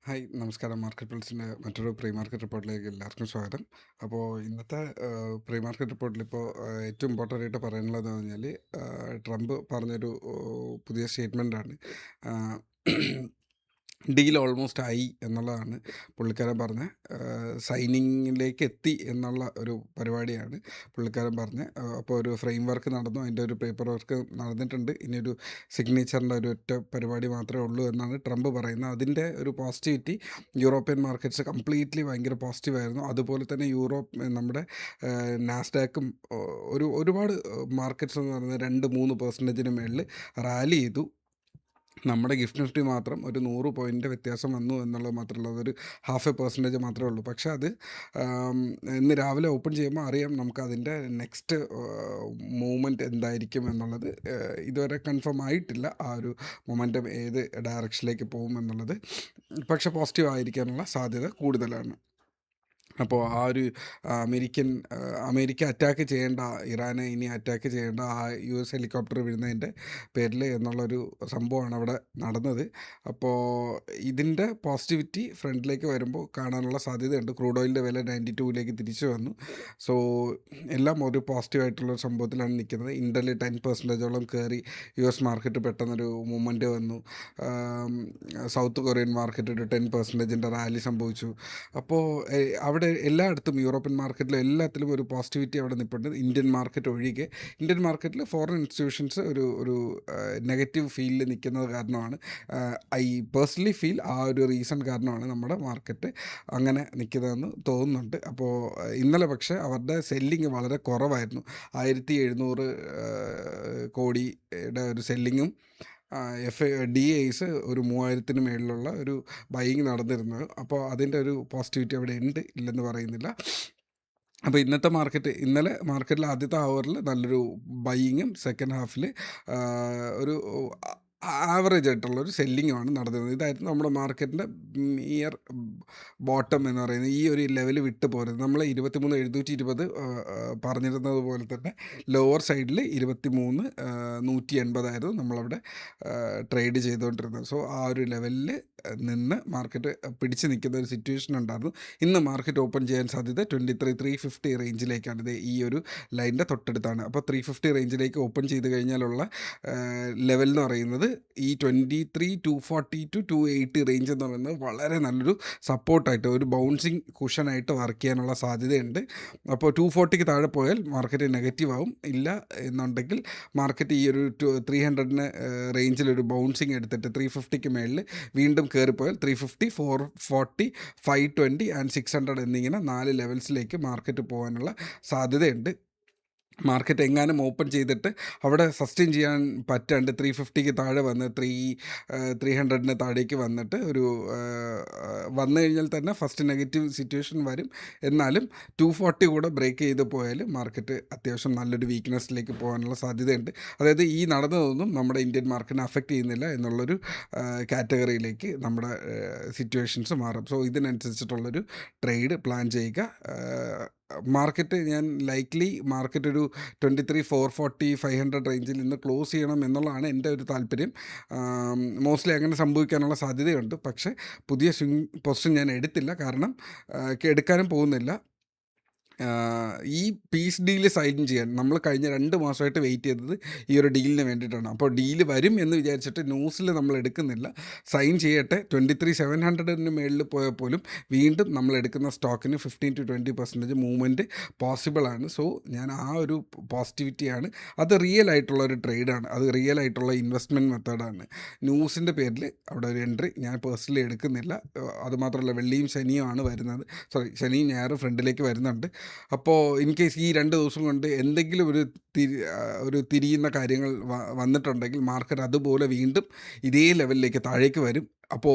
Hi നമസ്കാരം. Market പൾസിൻ്റെ മറ്റൊരു pre market റിപ്പോർട്ടിലേക്ക് എല്ലാവർക്കും സ്വാഗതം. അപ്പോൾ ഇന്നത്തെ പ്രീ മാർക്കറ്റ് റിപ്പോർട്ടിൽ ഇപ്പോൾ ഏറ്റവും ഇമ്പോർട്ടൻ്റ് ആയിട്ട് പറയാനുള്ളതെന്ന് പറഞ്ഞാൽ ട്രംപ് പറഞ്ഞൊരു പുതിയ സ്റ്റേറ്റ്മെൻറ്റാണ്. ഡീൽ ഓൾമോസ്റ്റ് ആയി എന്നുള്ളതാണ് പുള്ളിക്കാരൻ പറഞ്ഞ. സൈനിങ്ങിലേക്ക് എത്തി എന്നുള്ള ഒരു പരിപാടിയാണ് പുള്ളിക്കാരൻ പറഞ്ഞത്. അപ്പോൾ ഒരു ഫ്രെയിം വർക്ക് നടന്നു, അതിൻ്റെ ഒരു പേപ്പർ വർക്ക് നടന്നിട്ടുണ്ട്. ഇനിയൊരു സിഗ്നേച്ചറിൻ്റെ ഒരു ഒറ്റ പരിപാടി മാത്രമേ ഉള്ളൂ എന്നാണ് ട്രംപ് പറയുന്നത്. അതിൻ്റെ ഒരു പോസിറ്റിവിറ്റി യൂറോപ്യൻ മാർക്കറ്റ്സ് കംപ്ലീറ്റ്ലി ഭയങ്കര പോസിറ്റീവായിരുന്നു. അതുപോലെ തന്നെ നമ്മുടെ നാസ്ഡാക്കും ഒരുപാട് മാർക്കറ്റ്സ് എന്ന് പറയുന്നത് 2-3% മേളിൽ റാലി ചെയ്തു. നമ്മുടെ ഗിഫ്റ്റ് നിഫ്റ്റി മാത്രം ഒരു 100 പോയിൻ്റ് വ്യത്യാസം വന്നു എന്നുള്ളത് മാത്രമല്ല, അതൊരു 0.5% മാത്രമേ ഉള്ളൂ. പക്ഷേ അത് ഇന്ന് രാവിലെ ഓപ്പൺ ചെയ്യുമ്പോൾ അറിയാം നമുക്ക് അതിൻ്റെ നെക്സ്റ്റ് മൂവ്മെൻറ്റ് എന്തായിരിക്കും എന്നുള്ളത്. ഇതുവരെ കൺഫേം ആയിട്ടില്ല ആ ഒരു മൊമെൻറ്റം ഏത് ഡയറക്ഷനിലേക്ക് പോകും എന്നുള്ളത്. പക്ഷേ പോസിറ്റീവ് ആയിരിക്കാനുള്ള സാധ്യത കൂടുതലാണ്. അപ്പോൾ ആ ഒരു അമേരിക്ക അറ്റാക്ക് ചെയ്യേണ്ട, ഇറാനെ ഇനി അറ്റാക്ക് ചെയ്യേണ്ട, ആ US ഹെലികോപ്റ്റർ വീഴുന്നതിൻ്റെ പേരിൽ എന്നുള്ളൊരു സംഭവമാണ് അവിടെ നടന്നത്. അപ്പോൾ ഇതിൻ്റെ പോസിറ്റിവിറ്റി ഫ്രണ്ടിലേക്ക് വരുമ്പോൾ കാണാനുള്ള സാധ്യതയുണ്ട്. ക്രൂഡ് ഓയിലിൻ്റെ വില 92ലേക്ക് തിരിച്ചു വന്നു. സോ എല്ലാം ഒരു പോസിറ്റീവായിട്ടുള്ളൊരു സംഭവത്തിലാണ് നിൽക്കുന്നത്. ഇൻഡൽ 10%ഓളം കയറി US മാർക്കറ്റ് പെട്ടെന്നൊരു മൂവ്മെൻറ്റ് വന്നു. സൗത്ത് കൊറിയൻ മാർക്കറ്റ് ഒരു 10%ൻ്റെ റാലി സംഭവിച്ചു. അപ്പോൾ അവിടെ എല്ലായിടത്തും യൂറോപ്യൻ മാർക്കറ്റിലും എല്ലാത്തിലും ഒരു പോസിറ്റിവിറ്റി അവിടെ നിൽപ്പുണ്ട്. ഇന്ത്യൻ മാർക്കറ്റ് ഒഴികെ ഇന്ത്യൻ മാർക്കറ്റിൽ ഫോറിൻ ഇൻസ്റ്റിറ്റ്യൂഷൻസ് ഒരു നെഗറ്റീവ് ഫീലിൽ നിൽക്കുന്നത് കാരണമാണ്. ഐ പേഴ്സണലി ഫീൽ ആ ഒരു റീസൺ കാരണമാണ് നമ്മുടെ മാർക്കറ്റ് അങ്ങനെ നിൽക്കുന്നതെന്ന് തോന്നുന്നുണ്ട്. അപ്പോൾ ഇന്നലെ പക്ഷേ അവരുടെ സെല്ലിങ് വളരെ കുറവായിരുന്നു. 1700 കോടിയുടെ ഒരു സെല്ലിങ്ങും DAs ഒരു 3000-ന് മേളിലുള്ള ഒരു ബൈയിങ് നടന്നിരുന്നത്. അപ്പോൾ അതിൻ്റെ ഒരു പോസിറ്റിവിറ്റി അവിടെ ഉണ്ട്, ഇല്ലെന്ന് പറയുന്നില്ല. അപ്പോൾ ഇന്നലെ മാർക്കറ്റിൽ ആദ്യത്തെ ഹവറിൽ നല്ലൊരു ബൈയിങ്ങും സെക്കൻഡ് ഹാഫിൽ ഒരു ആവറേജ് ആയിട്ടുള്ളൊരു സെല്ലിങ്ങുമാണ് നടന്നിരുന്നത്. ഇതായിരുന്നു നമ്മുടെ മാർക്കറ്റിൻ്റെ നിയർ ബോട്ടം എന്ന് പറയുന്നത്. ഈ ഒരു ലെവൽ വിട്ട് പോരുന്നത് നമ്മൾ 23,720 പറഞ്ഞിരുന്നത് പോലെ തന്നെ ലോവർ സൈഡിൽ 23,180 ആയിരുന്നു നമ്മളവിടെ ട്രേഡ് ചെയ്തുകൊണ്ടിരുന്നത്. സോ ആ ഒരു ലെവലിൽ നിന്ന് മാർക്കറ്റ് പിടിച്ച് നിൽക്കുന്ന ഒരു സിറ്റുവേഷൻ ഉണ്ടായിരുന്നു. ഇന്ന് മാർക്കറ്റ് ഓപ്പൺ ചെയ്യാൻ സാധ്യത 23,350 റേഞ്ചിലേക്കാണ്. ഇത് ഈ ഒരു ലൈനിൻ്റെ തൊട്ടടുത്താണ്. അപ്പോൾ 350 റേഞ്ചിലേക്ക് ഓപ്പൺ ചെയ്ത് കഴിഞ്ഞാലുള്ള ലെവൽ എന്ന് പറയുന്നത് ഈ 23,240 to 280 റേഞ്ച് എന്ന് പറയുന്നത് വളരെ നല്ലൊരു സപ്പോർട്ടായിട്ട്, ഒരു ബൗൺസിങ് കുഷനായിട്ട് വർക്ക് ചെയ്യാനുള്ള സാധ്യതയുണ്ട്. അപ്പോൾ 240ക്ക് താഴെ പോയാൽ മാർക്കറ്റ് നെഗറ്റീവ് ആവും. ഇല്ല എന്നുണ്ടെങ്കിൽ മാർക്കറ്റ് ഈ ഒരു 300 റേഞ്ചിലൊരു ബൗൺസിങ് എടുത്തിട്ട് 350ക്ക് മേളിൽ വീണ്ടും കയറിപ്പോയാൽ 350, 440, 520 ആൻഡ് 600 എന്നിങ്ങനെ 4 ലെവൽസിലേക്ക് മാർക്കറ്റ് പോകാനുള്ള സാധ്യതയുണ്ട്. മാർക്കറ്റ് എങ്ങാനും ഓപ്പൺ ചെയ്തിട്ട് അവിടെ സസ്റ്റെയിൻ ചെയ്യാൻ പറ്റാണ്ട് 350ക്ക് താഴെ വന്ന് 300-ന് താഴേക്ക് വന്നിട്ട് വന്നു കഴിഞ്ഞാൽ തന്നെ ഫസ്റ്റ് നെഗറ്റീവ് സിറ്റുവേഷൻ വരും. എന്നാലും 240 കൂടെ ബ്രേക്ക് ചെയ്ത് പോയാൽ മാർക്കറ്റ് അത്യാവശ്യം നല്ലൊരു വീക്ക്നെസ്സിലേക്ക് പോകാനുള്ള സാധ്യതയുണ്ട്. അതായത് ഈ നടന്നതൊന്നും നമ്മുടെ ഇന്ത്യൻ മാർക്കറ്റിനെ അഫക്റ്റ് ചെയ്യുന്നില്ല എന്നുള്ളൊരു കാറ്റഗറിയിലേക്ക് നമ്മുടെ സിറ്റുവേഷൻസ് മാറും. സോ ഇതിനനുസരിച്ചിട്ടുള്ളൊരു ട്രേഡ് പ്ലാൻ ചെയ്യുക. മാർക്കറ്റ് മാർക്കറ്റ് ഒരു 23,440, 500 റേഞ്ചിൽ നിന്ന് ക്ലോസ് ചെയ്യണം എന്നുള്ളതാണ് എൻ്റെ ഒരു താല്പര്യം. മോസ്റ്റ്ലി അങ്ങനെ സംഭവിക്കാനുള്ള സാധ്യതയുണ്ട്. പക്ഷേ പുതിയ സ്വിംഗ് പൊസിഷൻ ഞാൻ എടുത്തില്ല, കാരണം എടുക്കാനും പോകുന്നില്ല. ഈ പീസ് ഡീല് സൈൻ ചെയ്യാൻ നമ്മൾ കഴിഞ്ഞ 2 മാസമായിട്ട് വെയിറ്റ് ചെയ്തത് ഈ ഒരു ഡീലിന് വേണ്ടിയിട്ടാണ്. അപ്പോൾ ഡീല് വരും എന്ന് വിചാരിച്ചിട്ട് ന്യൂസിൽ നമ്മൾ എടുക്കുന്നില്ല. സൈൻ ചെയ്യട്ടെ. 23,700-ന് മേളിൽ പോയാൽ പോലും വീണ്ടും നമ്മൾ എടുക്കുന്ന സ്റ്റോക്കിന് 15-20% മൂവ്മെൻറ്റ് പോസിബിളാണ്. സോ ഞാൻ ആ ഒരു പോസിറ്റിവിറ്റിയാണ്. അത് റിയൽ ആയിട്ടുള്ള ഒരു ട്രേഡാണ്, അത് റിയൽ ആയിട്ടുള്ള ഇൻവെസ്റ്റ്മെൻറ്റ് മെത്തേഡാണ്. ന്യൂസിൻ്റെ പേരിൽ അവിടെ ഒരു എൻട്രി ഞാൻ പേഴ്സണലി എടുക്കുന്നില്ല. അതുമാത്രമല്ല, വെള്ളിയും ശനിയുമാണ് വരുന്നത്. ശനിയും ഞായറും ഫ്രണ്ടിലേക്ക് വരുന്നുണ്ട്. അപ്പോൾ ഇൻ കേസ് ഈ 2 ദിവസം കൊണ്ട് എന്തെങ്കിലും ഒരു തിരിയുന്ന കാര്യങ്ങൾ വന്നിട്ടുണ്ടെങ്കിൽ മാർക്കറ്റ് അതുപോലെ വീണ്ടും ഇതേ ലെവലിലേക്ക് താഴേക്ക് വരും. അപ്പോൾ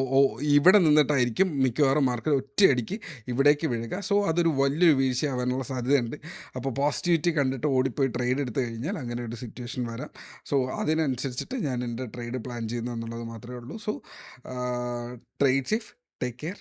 ഇവിടെ നിന്നിട്ടായിരിക്കും മിക്കവാറും മാർക്കറ്റ് ഒറ്റയടിക്ക് ഇവിടേക്ക് വീഴുക. സോ അതൊരു വലിയൊരു വീഴ്ചയാവാനുള്ള സാധ്യതയുണ്ട്. അപ്പോൾ പോസിറ്റിവിറ്റി കണ്ടിട്ട് ഓടിപ്പോയി ട്രേഡ് എടുത്തു കഴിഞ്ഞാൽ അങ്ങനെ ഒരു സിറ്റുവേഷൻ വരാം. സോ അതിനനുസരിച്ചിട്ട് ഞാൻ എൻ്റെ ട്രേഡ് പ്ലാൻ ചെയ്യുന്നു എന്നുള്ളത് മാത്രമേ ഉള്ളൂ. So trade safe, take care.